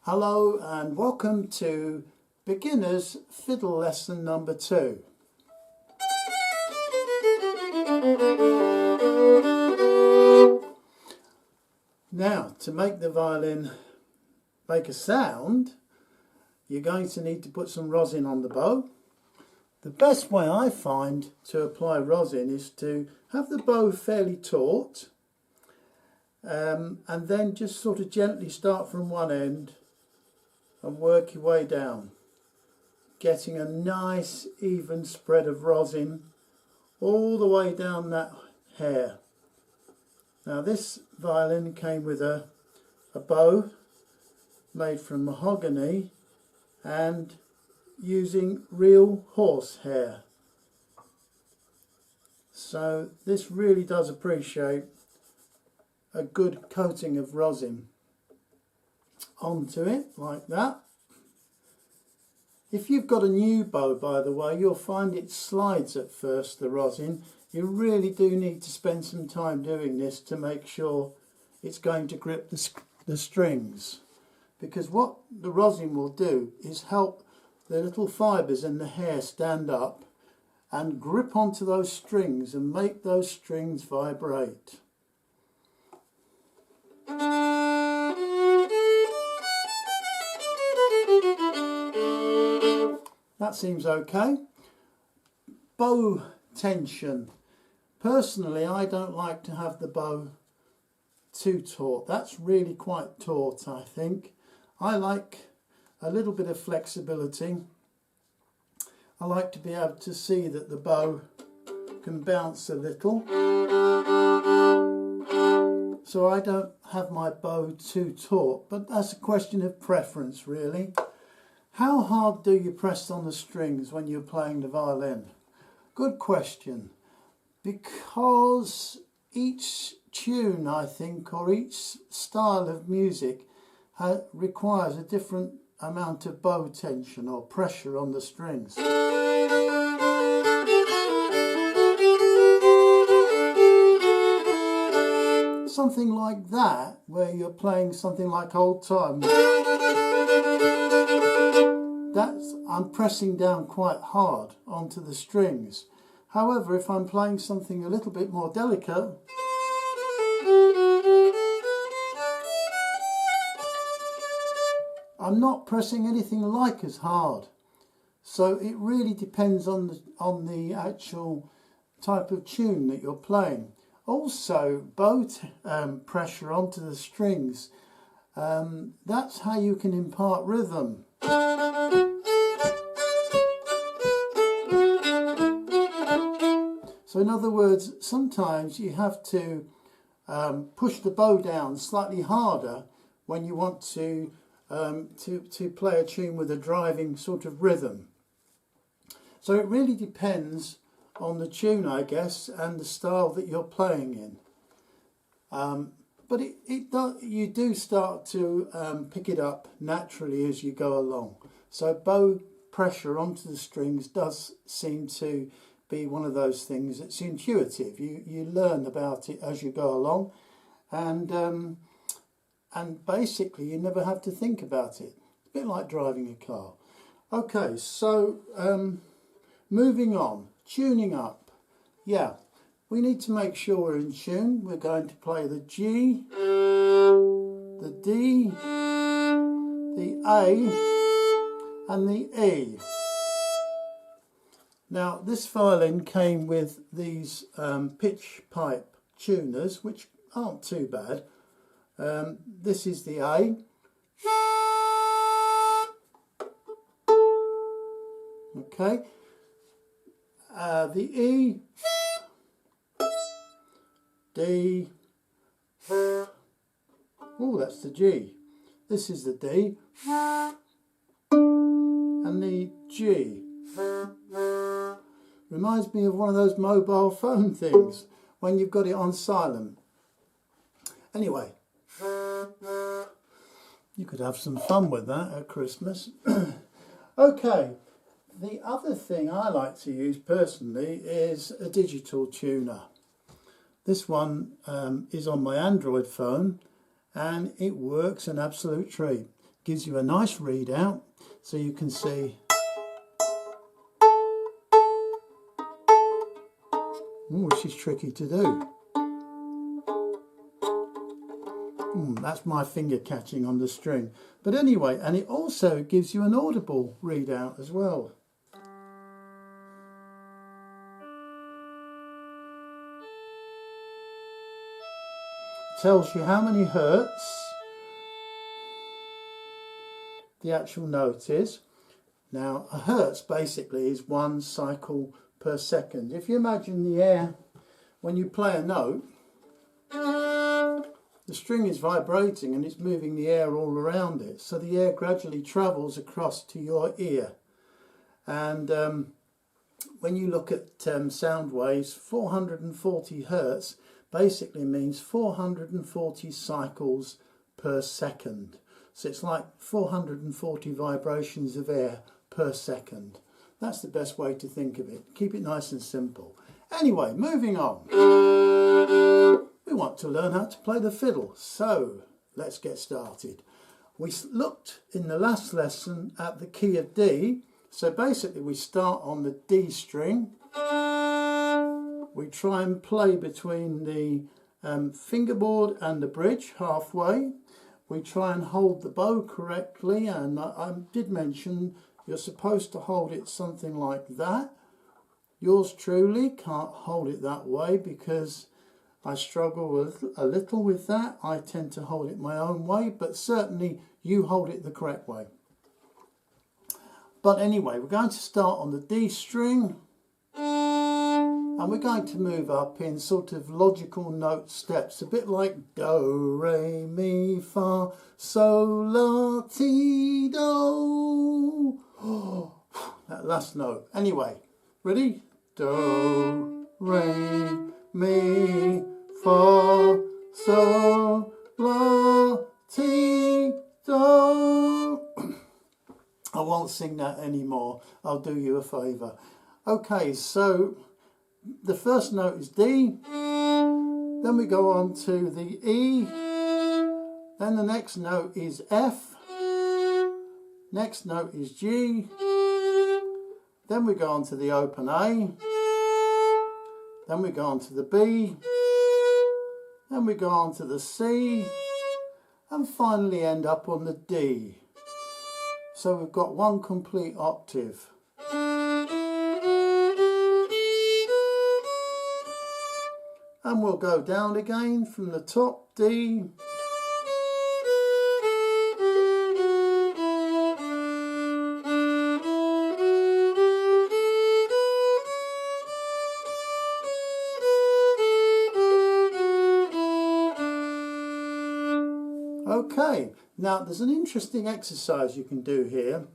Hello and welcome to Beginner's Fiddle Lesson number 2. Now, to make the violin make a sound, you're going to need to put some rosin on the bow. The best way I find to apply rosin is to have the bow fairly taut and then just sort of gently start from one end and work your way down, getting a nice even spread of rosin all the way down that hair. Now this violin came with a bow made from mahogany and using real horse hair. So this really does appreciate a good coating of rosin onto it like that. If you've got a new bow, by the way, you'll find it slides at first, the rosin. You really do need to spend some time doing this to make sure it's going to grip the strings, because what the rosin will do is help the little fibres in the hair stand up and grip onto those strings and make those strings vibrate. That seems okay. Bow tension. Personally, I don't like to have the bow too taut. That's really quite taut, I think. I like a little bit of flexibility. I like to be able to see that the bow can bounce a little. So I don't have my bow too taut, but that's a question of preference, really. How hard do you press on the strings when you're playing the violin? Good question. Because each tune, I think, or each style of music requires a different amount of bow tension or pressure on the strings. Something like that, where you're playing something like old time, I'm pressing down quite hard onto the strings. However, if I'm playing something a little bit more delicate, I'm not pressing anything like as hard. So it really depends on the actual type of tune that you're playing. Also, bow pressure onto the strings, that's how you can impart rhythm. So in other words, sometimes you have to push the bow down slightly harder when you want to play a tune with a driving sort of rhythm. So it really depends on the tune, I guess, and the style that you're playing in. But you do start to pick it up naturally as you go along. So bow pressure onto the strings does seem to be one of those things that's intuitive. You learn about it as you go along, and basically you never have to think about it. It's a bit like driving a car. Okay, so moving on, tuning up. Yeah, we need to make sure we're in tune. We're going to play the G, the D, the A and the E. Now this violin came with these pitch pipe tuners, which aren't too bad. This is the A. Okay. The E, D, oh, that's the G. This is the D, and the G. Reminds me of one of those mobile phone things when you've got it on silent. Anyway, you could have some fun with that at Christmas. Okay. The other thing I like to use personally is a digital tuner. This one is on my Android phone and it works an absolute treat. gives you a nice readout, so you can see. Which is tricky to do. That's my finger catching on the string. But anyway, and it also gives you an audible readout as well. Tells you how many hertz the actual note is. Now, a hertz basically is 1 cycle per second. If you imagine the air, when you play a note, the string is vibrating and it's moving the air all around it. So the air gradually travels across to your ear. And when you look at sound waves, 440 hertz basically means 440 cycles per second. So it's like 440 vibrations of air per second. That's the best way to think of it. Keep it nice and simple. Anyway, moving on. We want to learn how to play the fiddle. So let's get started. We looked in the last lesson at the key of D. So basically we start on the D string. We try and play between the fingerboard and the bridge halfway. We try and hold the bow correctly, and I did mention you're supposed to hold it something like that. Yours truly can't hold it that way because I struggle a little with that. I tend to hold it my own way, but certainly you hold it the correct way. But anyway, we're going to start on the D string, and we're going to move up in sort of logical note steps, a bit like do, re, mi, fa, sol, la, ti, do. That last note. Anyway, ready? Do, re, mi, fa, sol, la, ti, do. I won't sing that anymore. I'll do you a favour. Okay, so the first note is D. Then we go on to the E. Then the next note is F. Next note is G. Then we go on to the open A. Then we go on to the B. Then we go on to the C. And finally end up on the D. So we've got one complete octave. And we'll go down again from the top D. Okay, now there's an interesting exercise you can do here.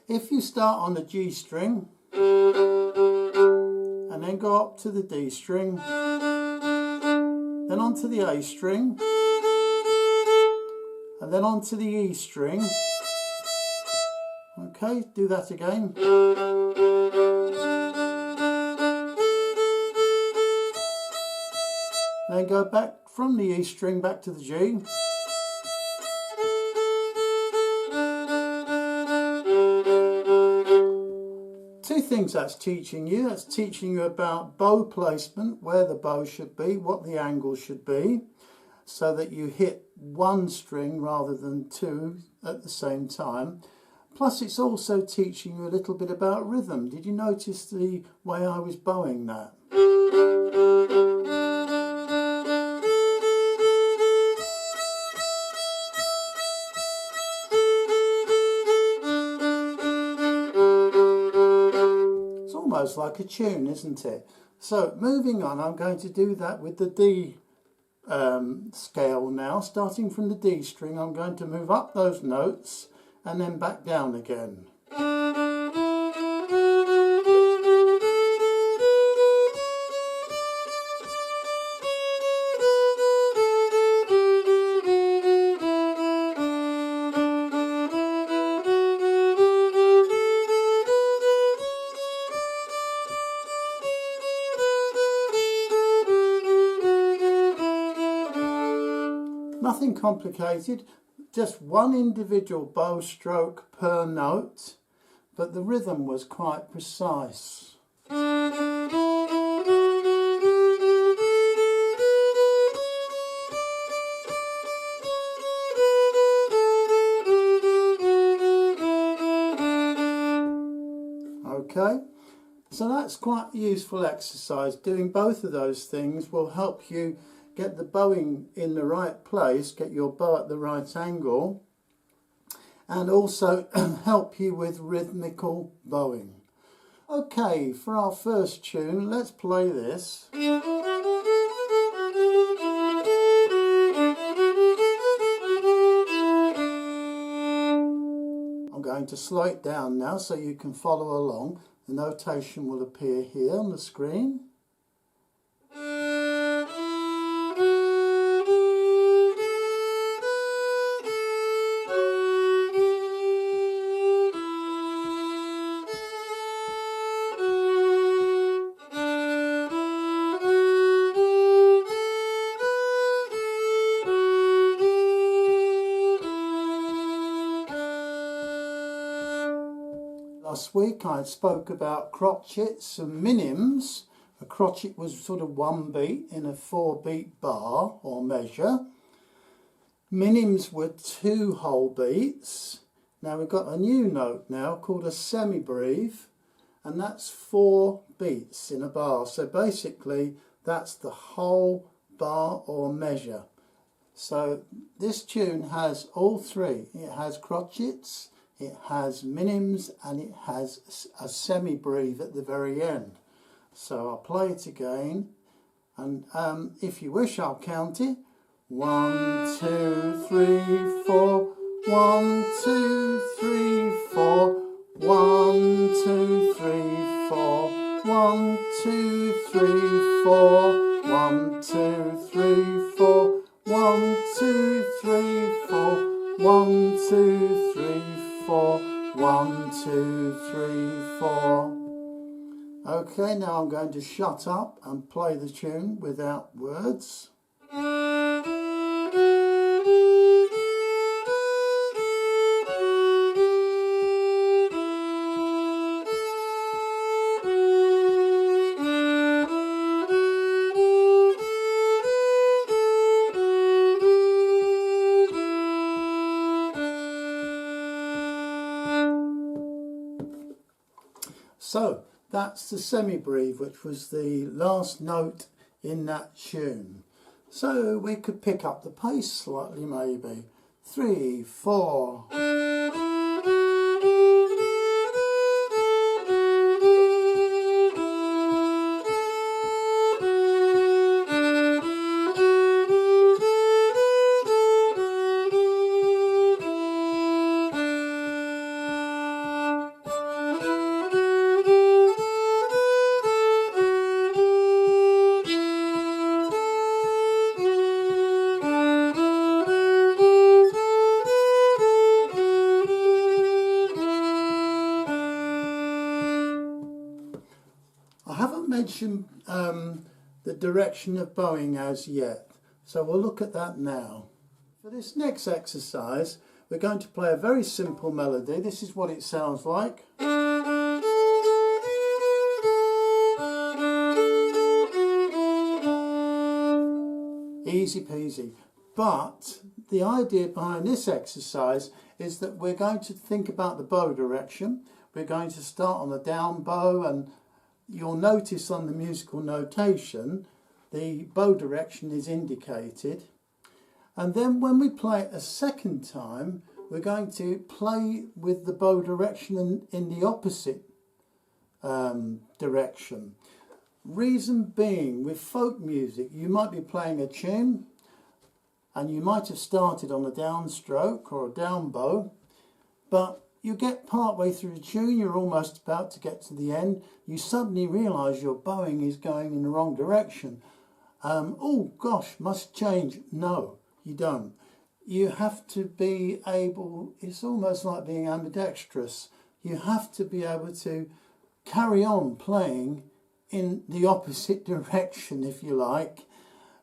If you start on the G string and then go up to the D string, then onto the A string, and then onto the E string. Okay, do that again. Then go back from the E string back to the G. Two things that's teaching you. That's teaching you about bow placement, where the bow should be, what the angle should be, so that you hit one string rather than two at the same time. Plus it's also teaching you a little bit about rhythm. Did you notice the way I was bowing that? Almost like a tune, isn't it? So moving on, I'm going to do that with the D scale now. Starting from the D string, I'm going to move up those notes and then back down again. Nothing complicated. just one individual bow stroke per note, but the rhythm was quite precise. Okay, so that's quite a useful exercise. Doing both of those things will help you get the bowing in the right place, get your bow at the right angle, and also help you with rhythmical bowing. Okay, for our first tune, let's play this. I'm going to slow it down now so you can follow along. The notation will appear here on the screen. Last week I spoke about crotchets and minims. A crotchet was sort of one beat in a 4-beat bar or measure. Minims were 2 whole beats. Now we've got a new note now called a semi-breve, and that's 4 beats in a bar. So basically that's the whole bar or measure. So this tune has all 3. It has crotchets, it has minims, and it has a semi-breve at the very end. So I'll play it again, and if you wish I'll count it. 1, 2, 3, 4. 1, 2, 3, 4. 1, 2, 3, 4. 1, 2, 3, 4. 1, 2, 3, 4. 1, 2, 3, 4. 1, 2, 3, 4. 1, 2, 3, 4. Okay, now I'm going to shut up and play the tune without words. So that's the semi-breve, which was the last note in that tune. So we could pick up the pace slightly maybe. 3, 4. I haven't mentioned the direction of bowing as yet, so we'll look at that now. For this next exercise, we're going to play a very simple melody. This is what it sounds like. Easy peasy. But the idea behind this exercise is that we're going to think about the bow direction. We're going to start on the down bow, and you'll notice on the musical notation the bow direction is indicated. And then when we play it a second time, we're going to play with the bow direction in the opposite direction. Reason being, with folk music, you might be playing a tune and you might have started on a downstroke or a down bow, but you get part way through the tune, you're almost about to get to the end, you suddenly realise your bowing is going in the wrong direction. Oh gosh, must change. No, you don't. You have to be able, it's almost like being ambidextrous. You have to be able to carry on playing in the opposite direction, if you like,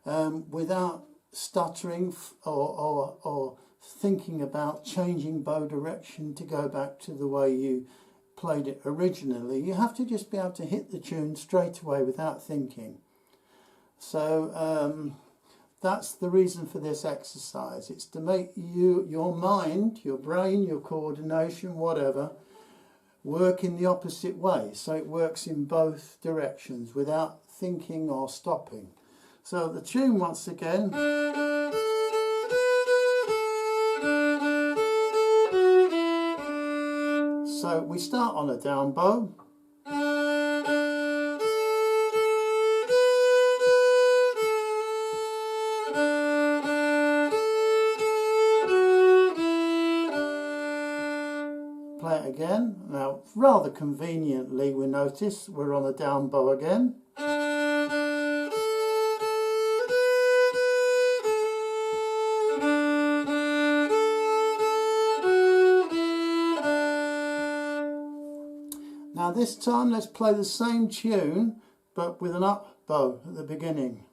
without stuttering or thinking about changing bow direction to go back to the way you played it originally. You have to just be able to hit the tune straight away without thinking. So that's the reason for this exercise. It's to make your mind, your brain, your coordination, whatever, work in the opposite way, so it works in both directions without thinking or stopping. So the tune once again. So we start on a down bow. Play it again. Now, rather conveniently, we notice we're on a down bow again. Now this time let's play the same tune but with an up bow at the beginning.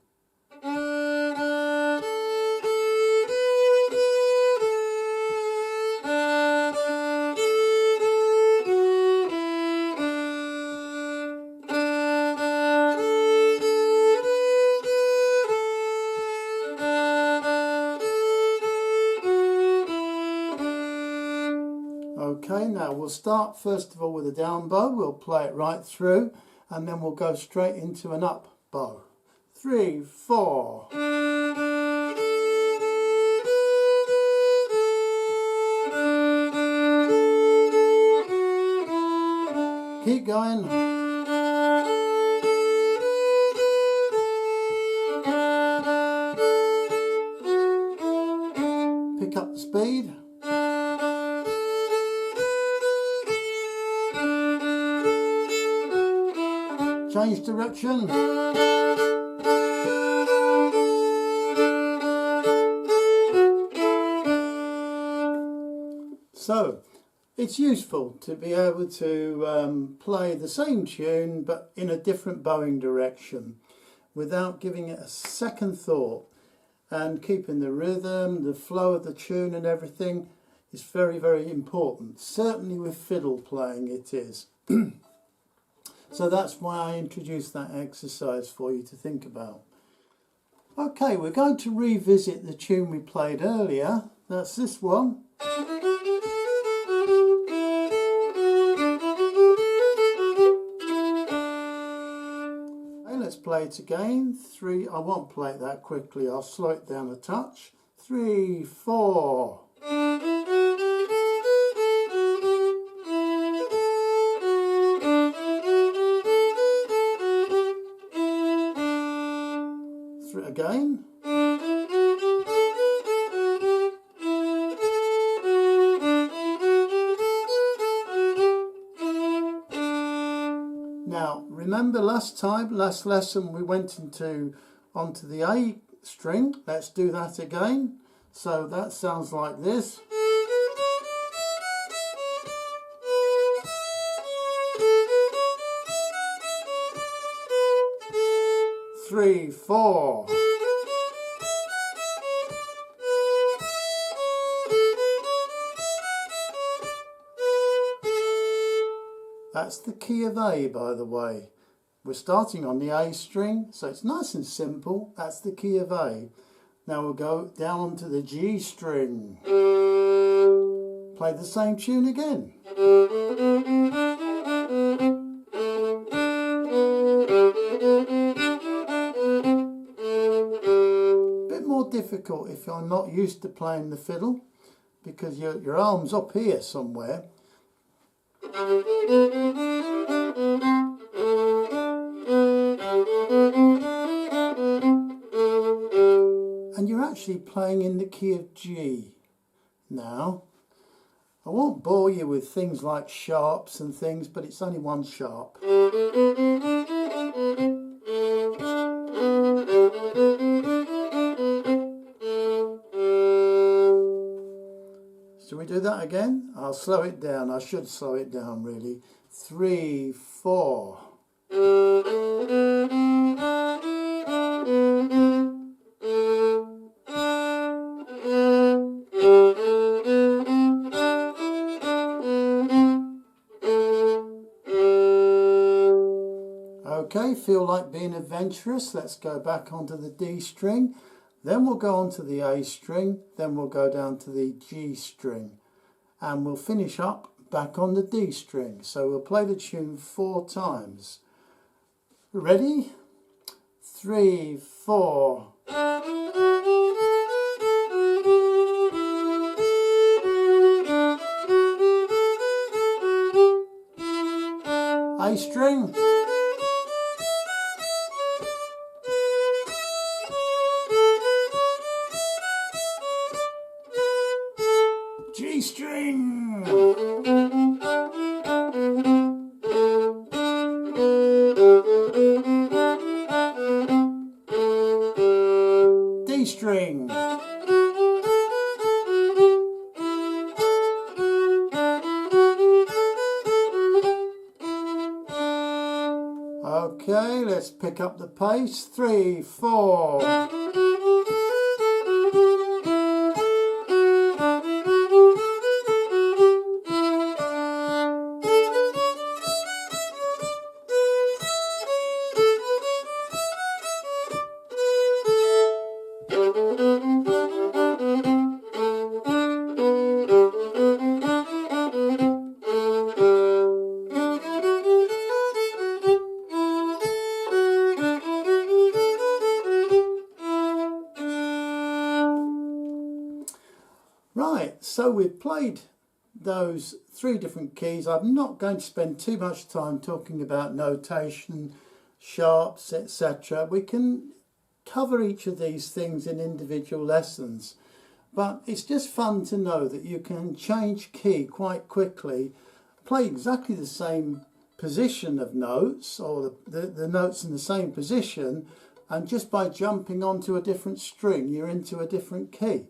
Okay, now we'll start first of all with a down bow. We'll play it right through and then we'll go straight into an up bow. 3, 4. Keep going. Pick up the speed. Change direction. So it's useful to be able to play the same tune but in a different bowing direction without giving it a second thought, and keeping the rhythm, the flow of the tune and everything is very, very important. Certainly with fiddle playing it is. So that's why I introduced that exercise for you to think about. Okay, we're going to revisit the tune we played earlier. That's this one. Okay, let's play it again. 3, I won't play it that quickly, I'll slow it down a touch. 3, 4. Again. Now remember last lesson we went onto the A string. Let's do that again. So that sounds like this. Three, 4. That's the key of A, by the way. We're starting on the A string, so it's nice and simple. That's the key of A. Now we'll go down onto the G string. Play the same tune again. Bit more difficult if you're not used to playing the fiddle, because your arm's up here somewhere. And you're actually playing in the key of G. Now, I won't bore you with things like sharps and things, but it's only one sharp. Shall we do that again? I'll slow it down. I should slow it down really. 3, 4. Okay, feel like being adventurous? Let's go back onto the D string, then we'll go on to the A string, then we'll go down to the G string, and we'll finish up back on the D string. So we'll play the tune 4 times. Ready? 3, 4. A string. G string. D string. Okay, let's pick up the pace. 3, 4. Right, so we've played those 3 different keys. I'm not going to spend too much time talking about notation, sharps, etc. We can cover each of these things in individual lessons, but it's just fun to know that you can change key quite quickly, play exactly the same position of notes, or the notes in the same position, and just by jumping onto a different string you're into a different key.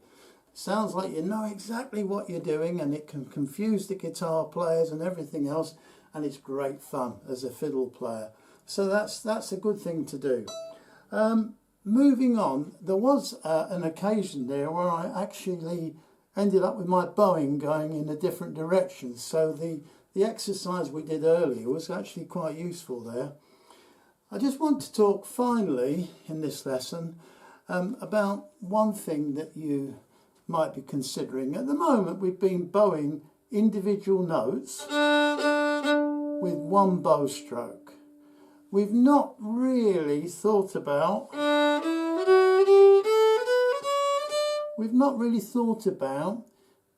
Sounds like you know exactly what you're doing, and it can confuse the guitar players and everything else, and it's great fun as a fiddle player. So that's a good thing to do. Moving on, there was an occasion there where I actually ended up with my bowing going in a different direction. So the exercise we did earlier was actually quite useful there. I just want to talk finally in this lesson about one thing that you might be considering. At the moment we've been bowing individual notes with one bow stroke. We've not really thought about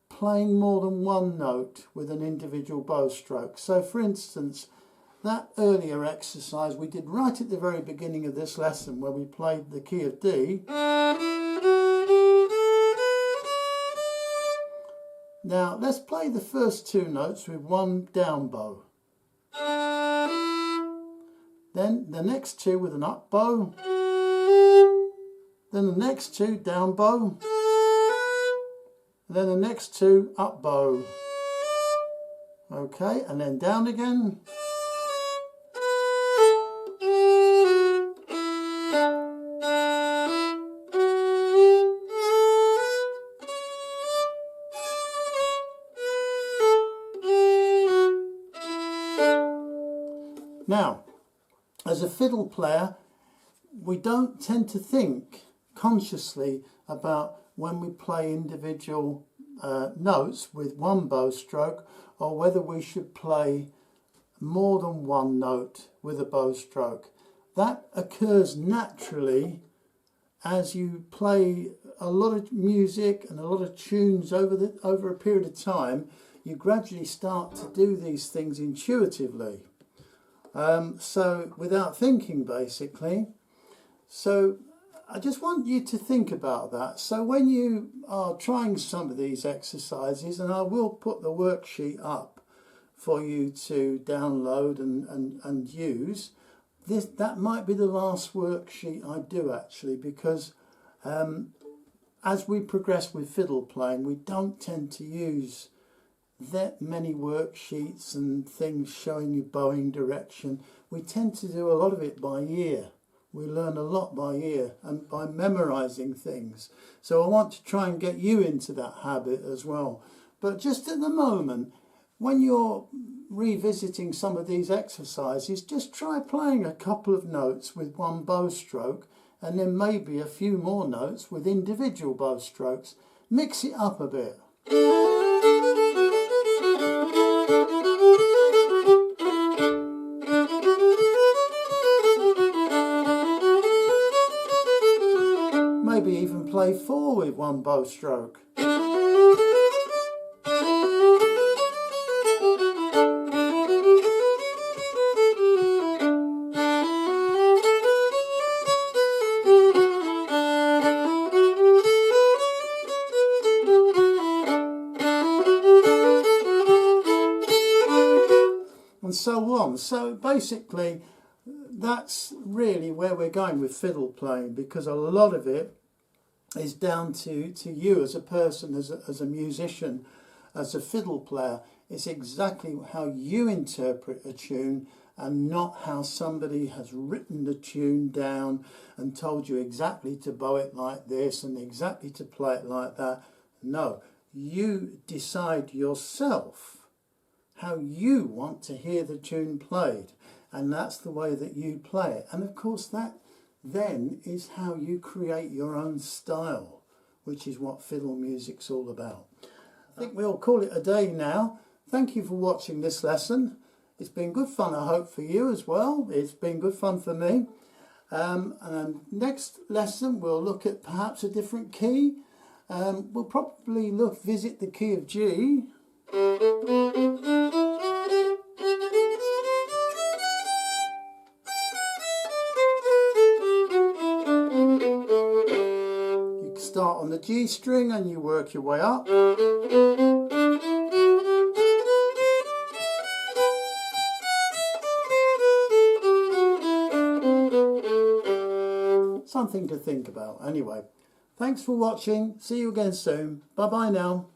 playing more than one note with an individual bow stroke. So for instance, that earlier exercise we did right at the very beginning of this lesson, where we played the key of D. Now let's play the first 2 notes with one down bow. Then the next 2 with an up bow. Then the next 2 down bow. And then the next 2 up bow. Okay, and then down again. Now, as a fiddle player, we don't tend to think consciously about when we play individual notes with one bow stroke, or whether we should play more than one note with a bow stroke. That occurs naturally as you play a lot of music and a lot of tunes over a period of time. You gradually start to do these things intuitively. So without thinking, basically. So I just want you to think about that. So when you are trying some of these exercises, and I will put the worksheet up for you to download and use, that might be the last worksheet I do actually, because as we progress with fiddle playing, we don't tend to use that many worksheets and things showing you bowing direction. We tend to do a lot of it by ear. We learn a lot by ear and by memorizing things. So I want to try and get you into that habit as well. But just at the moment, when you're revisiting some of these exercises, just try playing a couple of notes with one bow stroke and then maybe a few more notes with individual bow strokes. Mix it up a bit. Maybe even play 4 with one bow stroke. And so on. So basically that's really where we're going with fiddle playing, because a lot of it is down to you as a person, as a musician, as a fiddle player. It's exactly how you interpret a tune and not how somebody has written the tune down and told you exactly to bow it like this and exactly to play it like that. No, you decide yourself how you want to hear the tune played, and that's the way that you play it. And of course that then is how you create your own style, which is what fiddle music's all about. I think we'll call it a day now. Thank you for watching this lesson. It's been good fun, I hope, for you as well. It's been good fun for me. And next lesson we'll look at perhaps a different key. We'll probably visit the key of G. You start on the G string and you work your way up. Something to think about. Anyway, thanks for watching. See you again soon. Bye bye now.